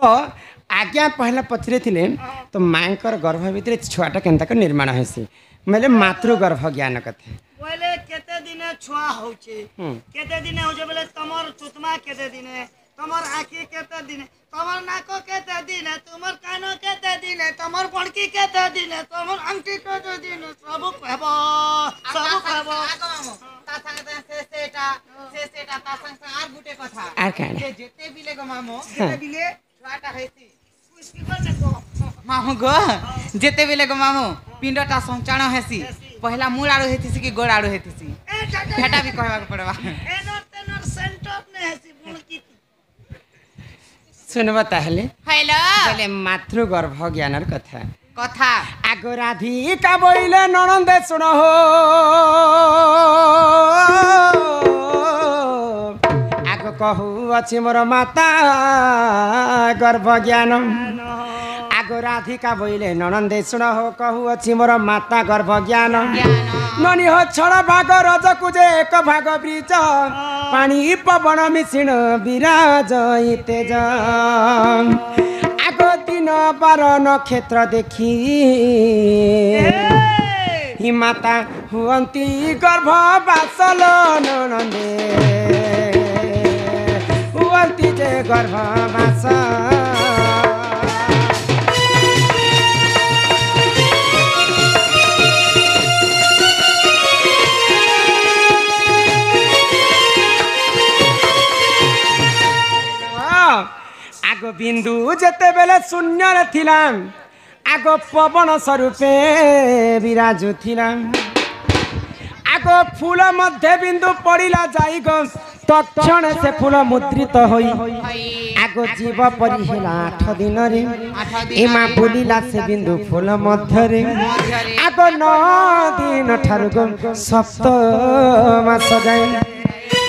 तो आज्ञा पहला पचरे थिले तो मांकर गर्भ भितर छुआटा केनता निर्माण हेसी मेले मातृ गर्भ ज्ञान कथे बोले केते दिने छुआ होचे केते दिने होचे बोले तमर चुतमा केते दिने तमर आखी केते दिने तमर नाको केते दिने तमर कानो केते दिने तमर पणकी केते दिने तमर अंगठी केते दिने सब कहबो ता संग सेटा ता संग आर गुटे कथा आर कान जेते बिले गो मामो जेते बिले छुआटा हेसी स्पीकर देखो मामो गो जेते बिले गो मामो पिंडटा संचाण हेसी पहला मूल आड़ो हेतिसी कि गोड़ आड़ो हेतिसी हेटा भी कहबा के पड़बा एनर तेनर सेंटर ने हेसी बुणकी सुनबा ताहले हेलो बोले मातृ गर्भ ज्ञानर कथा कथा आगो राधिका बोइले ननंदे सुन हो आगो कहू अछि मोर माता गर्भ ज्ञान आगो राधिका बोइले ननंदे सुन हो कहू अछि मोर माता गर्भ ज्ञान ननी हो छड़ भाग रज कुजे एक भाग ब्रिज पानी पवन मिश्रण विराज तेज आगो दिन बार नक्षत्र देखी हि माता हुअंती गर्भ बासल ननंदे हुअंती जे गर्भ बास आगो बिंदु जेते बेले शून्य थिला आगो पवन स्वरूपे विराजु थिला आगो फूल मध्य बिंदु पड़िला जाई गो तक्षण से फूल मुद्रित होई आगो जीव परि हेला 8 दिन रे एमा बुलिला से बिंदु फूल मध्य रे आगो 9 दिन ठारु गो सप्त मास जाई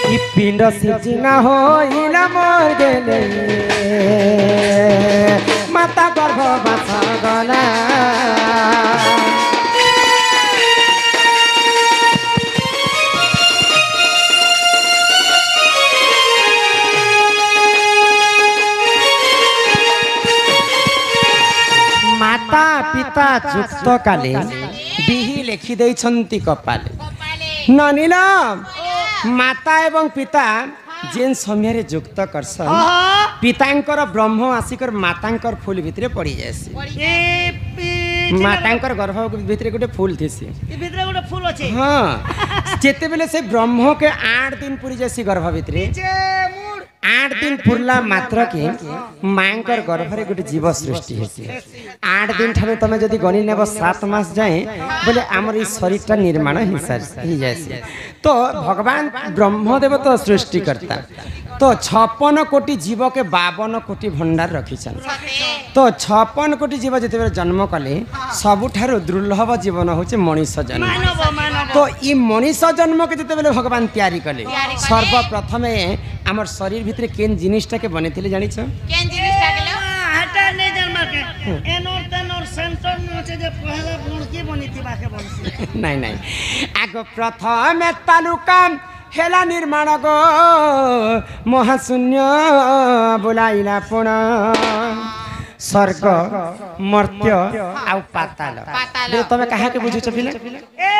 इ पिंड सिजना होइला मोर गेले माता गर्भ बास गला माता पिता जुक्त काले बिही लेखि दैछन्ति कपाले ननिला माता एवं पिता जेन समय जुक्त करसन पितांकर ब्रह्म आसिकर मातांकर फूल भितरे पड़ी जाएसी मातांकर गर्भ भितरे गोटे फूल थीसी ए भितरे गोटे फूल अछि हां जेते बेले से ब्रह्म के 8 दिन पूरी जासी गर्भ भितरे 8 दिन पुरला मात्र के मांकर गर्भरे गोटे जीव सृष्टि हेसी 8 दिन ठाने तमे जदी गणी नेब 7 मास जाए बोले हमर ई शरीरटा निर्माण ही जायसी तो भगवान ब्रह्मदेव तो सृष्टि करता तो 56 कोटी जीव के 52 कोटी भंडार रखिछन तो 56 कोटी जीव जते बेले जन्म कले सबुठारो दुर्लभ जीवन होचे मनुष्य जन्म तो ई मनुष्य जन्म के जते बेले भगवान तैयारी कले सर्वप्रथमे हमर शरीर भितरे केन जिनिसटा के बनेथिले जानि छ केन जिनिसटा के हटा नै जन्म के एनोर तेनोर सेंटर नचे जे पहला बुणकी बनिति बाके बनसी नहीं नहीं आगो प्रथमे तालुका हेला निर्माण गो महाशून्य बुलाइला पुण स्वर्ग मर्त्य आउ पाताल तमे कहा के बुझु छ पिले ए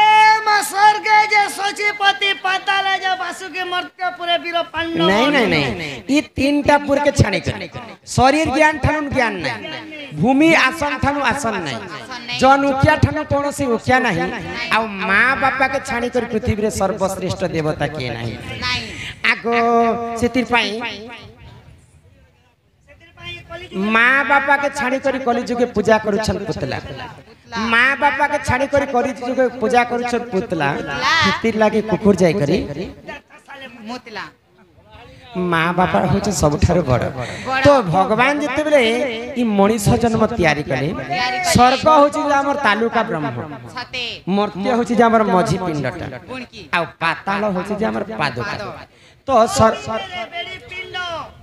म स्वर्ग जे सचिपति पाताल जे वासुकी मर्त्य पुरे वीर पांडव नहीं नहीं नहीं ई तीनटा पुर के छाणी कर शरीर ज्ञान ठानु ज्ञान नहीं भूमि आसन ठानु आसन नहीं जन उकिया ठानु कोनोसी उकिया नहीं आउ मां बापा के छाणी कर पृथ्वी रे सर्वश्रेष्ठ देवता के नहीं आगो सेतिर पाई माँ बापा के छाड़ी करी कलिजुगे पूजा करुछन पुतला माँ बापा के छाड़ी करी कलिजुगे पूजा करुछन पुतला फिर लागे कुकुर जाय करी माँ बापा होचे सबठारो बड़ तो भगवान जते बेले ई मनुष्य जन्म तैयारी कले स्वर्ग होचे जे हमर तालुका ब्रह्म मर्त्य होचे जे हमर मझी पिंडटा आ पाताल होचे जे हमर पादुका तो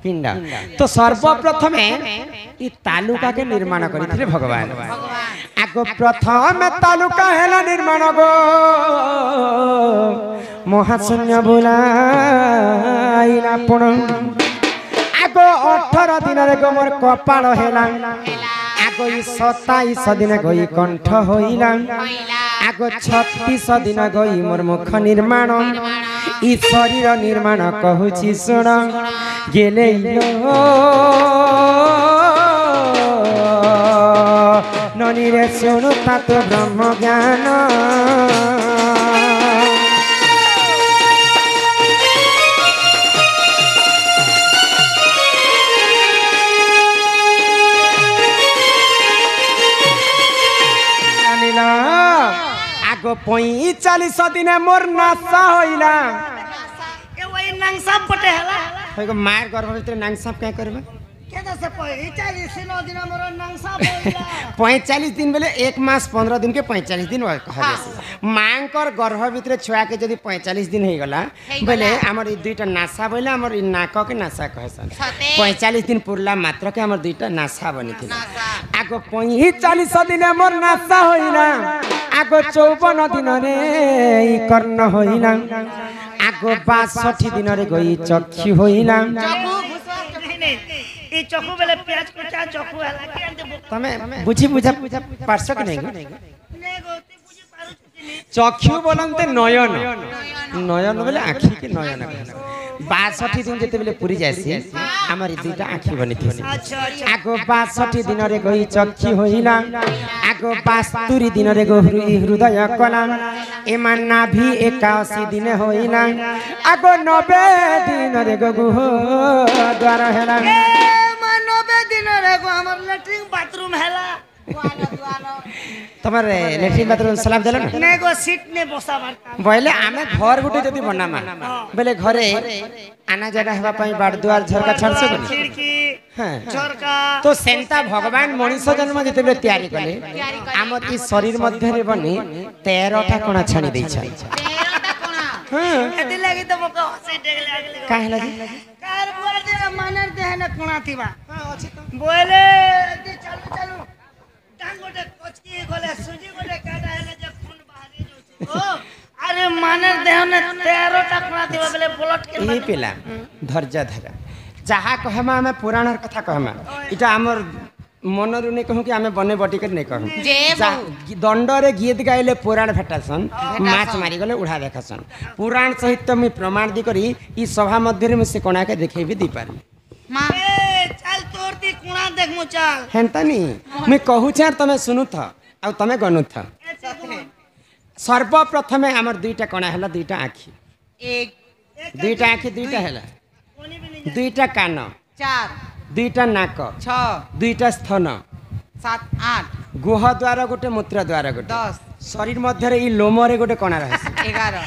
पिंड तो सर्वप्रथमे ई तालुका के निर्माण करिथिले भगवान आगो प्रथम तालुका हेला निर्माण गो महाशून्य बुलाइला पुण आगो 18 दिन रे गो मोर कपाल हेला आगो 27 दिन गई कंठ होइला आगो 36 दिन गई मोर मुख निर्माण ई शरीर निर्माण कहूची सुन गेले ननी रे सुनु तात ब्रह्म ज्ञान आगो 45 दिन मोर नासा होइला ए वही नांगसाप पटे हला एगो मार गर्भ भितर नांगसाप क्या करबे केदा से 45 दिन मोर नांगसाप होइला 45 दिन बेले 1 मास 15 दिन के 45 दिन कहा जासी मांकर गर्भ भितर छुआ के जदी 45 दिन हे गला बेले हमर ई दुईटा नासा बोले हमर ई नाक के नासा कहसन 45 दिन पुरला मात्र के हमर दुईटा नासा बनी थी आगो 45 दिन मोर नासा होइला आगो 54 दिन रे ई कर्ण होइला आगो 62 दिन रे गई चक्षु होइला ई चखु बेले प्याज कुचा चखु हला के अंते तमे बुझी बुझा पारसो कि नहीं ने गोती बुझी पारु छुनी चक्षु बोलते नयन नयन बोले आखि के नयन 62 दिन जेते बेले पूरी जायसी हमारी दुईटा आखि बनी थी आगो 62 दिन रे गई चक्षु होइला आगो 72 दिन रे गो हृदय कला एमा नाभि 81 दिन होइला आगो 90 दिन रे गो गुह द्वार हेला ए 90 दिन रे गो हमर लैट्रिन बाथरूम हला तुम्हारे लेट्रिन बाथरूम सलाम देलो ने गो सीट ने बसा मारता बोले आमे घर गुटे जदी बनामा बोले घरे आना जाना हेबा पई बाड़ दुआर झरका छाड़ सकनी खिड़की हां झरका तो सेंता भगवान मनीष जन्म जेते बेले तयारी कले हमर ई शरीर मध्य रे बनी 13 टा कोना छानी दै छै 13 टा कोना हां एति लागि त मको हसे डेगले आगले काहे लागि कार बुआ दे मानर दे न कोना थिबा हां अछि त बोले चलो चलो गोटे कोचकी गोले सुजी गोटे काटा हेले जे खून बाहरी जोछि ओ अरे मानर देह ने 13 टा कोना दिबा बेले ब्लड के ई पिला धैर्य धरा जहा कहमा हमें पुराणर कथा कहमा इटा हमर मनरु ने कहू कि हमें बने बटी कर नहीं कहू दंड रे गीत गाइले पुराण भेटासन माछ मारी गले उड़ा देखासन पुराण सहित तो मैं प्रमाण दी करी ई सभा मध्य रे से कोना के देखे भी दी पारी मां ए चल तोरती कोना देख मु चल हेंता नी मैं कहू छार तमे सुनु था आ तमे गनु था सर्वप्रथमे हमर दुईटा कोना हला दुईटा आखी एक दुईटा आखी दुईटा हला कोनी भी नहीं दुईटा कान 4 दुईटा नाक 6 दुईटा स्तन 7 8 गुह द्वार गोटे मूत्र द्वार गोटे 10 शरीर मध्य रे ई लोमरे गोटे कोना रहसी 11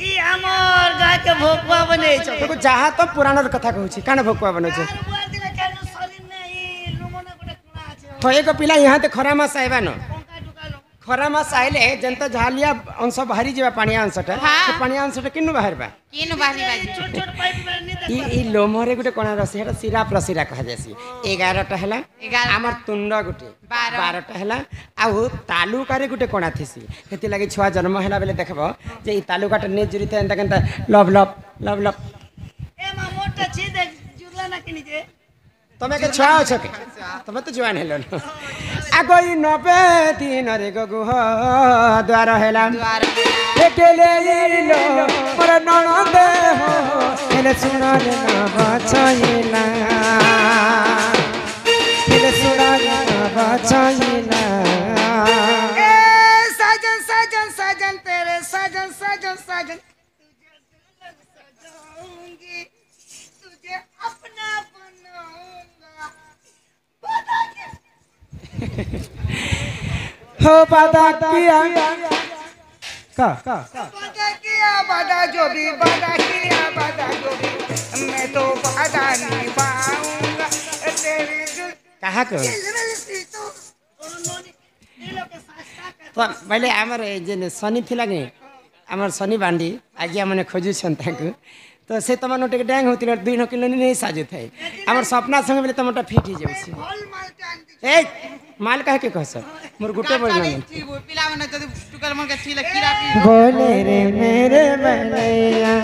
ई हमर गाय के भोकवा बने छ देखो जहा तो पुराणर कथा कहू छी काने भोकवा बनै छै कार बुआ दे केन शरीर ने ई लुमने गोटे कोना আছে तो एक पिला यहाँ ते खरा मास आइबा न पंका दुकानो खरा मास आइले जंत झालिया अंश बाहरी जेबा पानिया अंशटा हाँ। तो पानिया अंशटा किन्नु बाहरबा किन बाहरी बाजी छोट छोट पाइप में नहीं ई लोमरे गोटे कोना रहसी हेटा सिरा प्रसिरा कहा जासी 11 टा हला 11 हमर तुंड गोटे 12 टा हला आउ तालुकारे गोटे कोना थिसी हेति लागि छुआ जन्म हला बेले देखबो जे ई तालुकाटा ने जुरिते एंता केनता लव लव लव लव ए मा मोटा छी दे जुरला ना किनी जे तमे के छुआ छ के तमे तो जवान हेलो आगो ई 90 दिन रे गुह द्वार हेला द्वार एकेले इलो मोर ननद हो एले सुना रे ना बचाइला एले सुना रे ना बचाइला ए साजन साजन साजन तेरे साजन साजन साजन तुझे दुल्हन सजाऊंगी तुझे अपना बनाऊंगा पता क्या हो पता किया का बादा जो भी बादा किया बादा जो भी मैं तो बादा निभाऊंगा तेरी दिल कहा को तो पहले आमर जे शनि थिला के आमर शनि बांडी आज्ञा माने खोजु छन ताकू तो से तमा नोटे के डैंग होतिल 2 किलो नहीं साजु थे आमर सपना संग बेले तमटा फिट ही जाउसी फल माल टान दी ए माल कहे के कहस मोर गुटे बोल ना पिला मन जदी टुकल मन के छिले कीड़ा बोले रे मेरे बनैया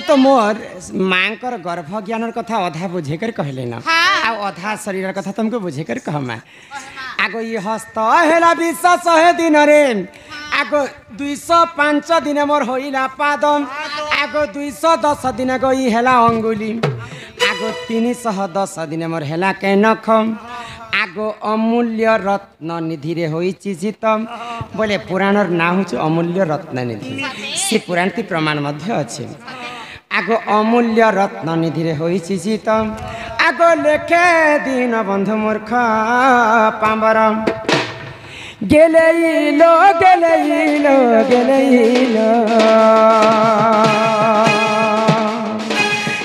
तो मोर मांकर गर्भ ज्ञान कथा अधा बुझेकर कहले न आ अधा शरीर कथा तुमको बुझेकर कहमा आगो ये हस्त हेला 200 दिन रे आगो 205 दिन मोर होइला पादम आगो 210 दिन गई हेला अंगुली आगो 310 दिन मोर हेला कैनखम आगो अमूल्य रत्न निधि रे होई चिजितम बोले पुराणर ना होछ अमूल्य रत्न निधि से पुराण ती प्रमाण मध्य अछि आगो अमूल्य रत्न निधि रे होई चिजितम आगो लेखे दीन बंधु मूर्ख पांबर गेलेइलो गेलेइलो गेलेइलो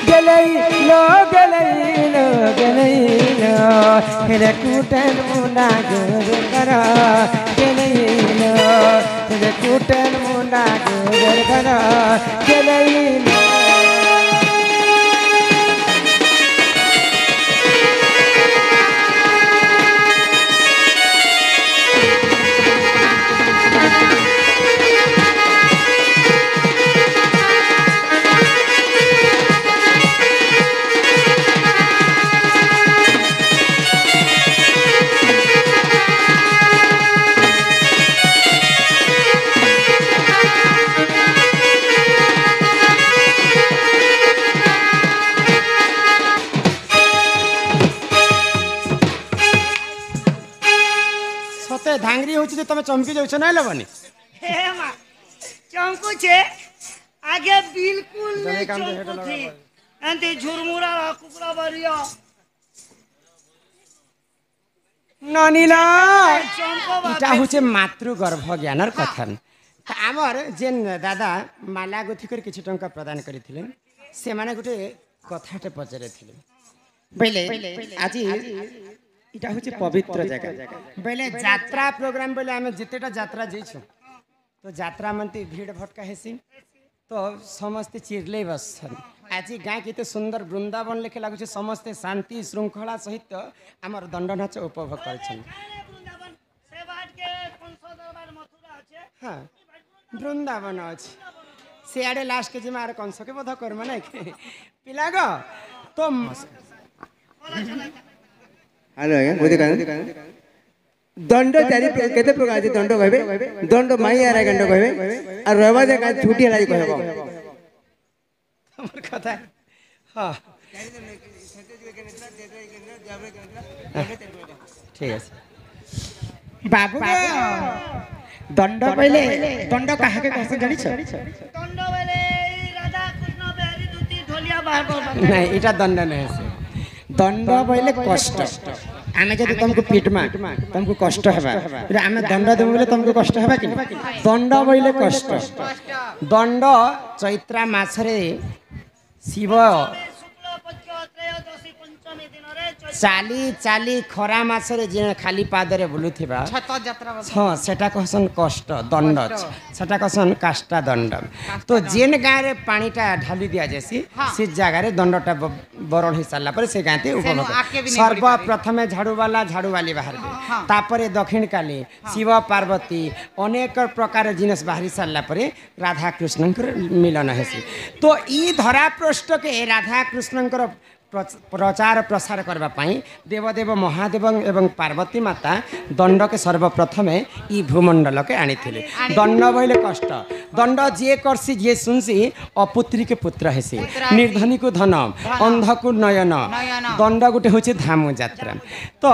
गेलेइलो गेलेइलो गेलेइलो हेले कुटन मुंडा गोर कर गेलेइलो हेले कुटन मुंडा गोर कर गेलेइलो धांगरी होची तमे चमकी जाउछ नै लबनी हे मा चमकू छे आगे बिल्कुल नहीं चमकू थी अंते झुरमुरा कुकुरा बरिया ननीला चमको इटा होचे मातृ गर्भ ज्ञानर कथन आमर जेन दादा माला गुथि कर किछि टंका प्रदान करिथिले से माने गुटे कथाटे पचरेथिले बेले आज इटा होचे पवित्र जगह बेले यात्रा प्रोग्राम बेले आमे जितेटा यात्रा जइछु तो यात्रा मनती भीड़ भटका हेसी तो समस्त चिरले बस आज गाँ केते सुंदर वृंदावन लेखे लागुचे समस्त शांति श्रृंखला सहित आमर दंड नाच उपभोग करछन वृंदावन से बाट के कंस दरबार मथुरा আছে हां वृंदावन अछि सियाडे लास्ट के जिमा आर कंस के बोध कर्म नै पिला गो तो हेलो आज्ञा बुझे कान दंड चारि केते प्रकार जे दंड कहबे दंड माई आरा गंड कहबे आ रहबा जे का छुटी हलाई कहबो हमर कथा हां ठीक है बाबू दंड पहले दंड काहे के कहसे जानि छ दंड बेले राधा कृष्ण बिहारी दूती ढोलिया बाहर कर नहीं इटा दंड नहीं है दंड पहले कष्ट आमे जदि तुमको पीटमा तुमको कष्ट हेबा फिर आमे दंड देबो बोले तुमको कष्ट हेबा कि दंड पहले कष्ट दंड चैत्रा मासरे शिव शुक्ल पक्ष त्रयोदशी पंचमी दिन रे चाली चाली खरा मासरे जे खाली पादरे बुलुथिबा छत यात्रा हाँ सेटा कहसन कष्ट दंड सेटा कहसन काष्टा दंड तो जेन गाँव रे पानीटा ढाली दिया जैसी से जगह रे दंडटा बरण हो सारा पर से गाँते उपभोग सर्वप्रथमे झाड़ू वाली बाहर तापरे दक्षिण काली शिव पार्वती अनेक प्रकार जिनस बाहरी सारा पर राधा कृष्ण मिलन हेसी तो ई धरा पृष्ठ के राधा कृष्ण प्रचार प्रसार करबा पाई देवदेव महादेव एवं पार्वती माता दंड के सर्वप्रथमे ई भूमंडल के आनी थिले दंड बोले कष्ट दंड जे करसी जे सुनसी अपुत्री के पुत्र हेसी निर्धनी को धन अंध को नयन दंड गोटे होचे धाम यात्रा तो